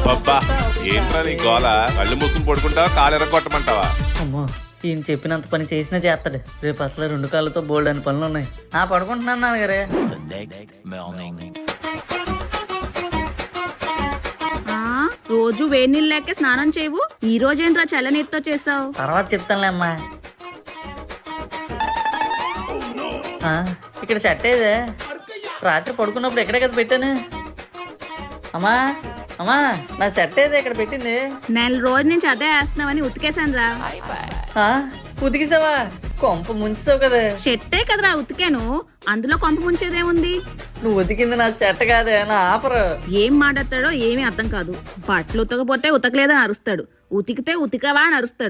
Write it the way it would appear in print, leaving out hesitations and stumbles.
అబ్బబ్బా ఏంట్రా నీ గోల? కళ్ళు మూసుకుని పడుకుంటావా, కాలు ఎరగొట్టమంటావా? అమ్మో, ఈయన చెప్పినంత పని చేసినా చేస్తాడు. రేపు అసలు 2 కాళ్ళతో బోల్డ్ అని పనులు ఉన్నాయి. పడుకుంటున్నాను నాన్నగారే. రోజు వేడి నీళ్ళు లేక స్నానం చేయవు, ఈ రోజేంట్రా చల్లనీటితో చేసావు? తర్వాత చెప్తానులే అమ్మా. ఇక్కడ సెట్ అయ్యేదే. రాత్రి పడుకున్నప్పుడు ఎక్కడే కదా పెట్టాను. అమ్మా అమ్మా, నా సెట్ అయితే ఇక్కడ పెట్టింది. నెల రోజు నుంచి అదే వేస్తున్నావని ఉతికేసాను రా. ఉతికిసావా? కొంప ముంచావు కదా. షెట్టే కదరా ఉతికాను, అందులో కొంప ముంచేదేముంది? నువ్వు ఉతికింది నా షర్ట్ కాదే, నా ఆఫర్. ఏం మాట్లాడతాడో ఏమీ అర్థం కాదు. బట్టలు ఉతకపోతే ఉతకలేదని అరుస్తాడు, ఉతికితే ఉతికవా అని అరుస్తాడు.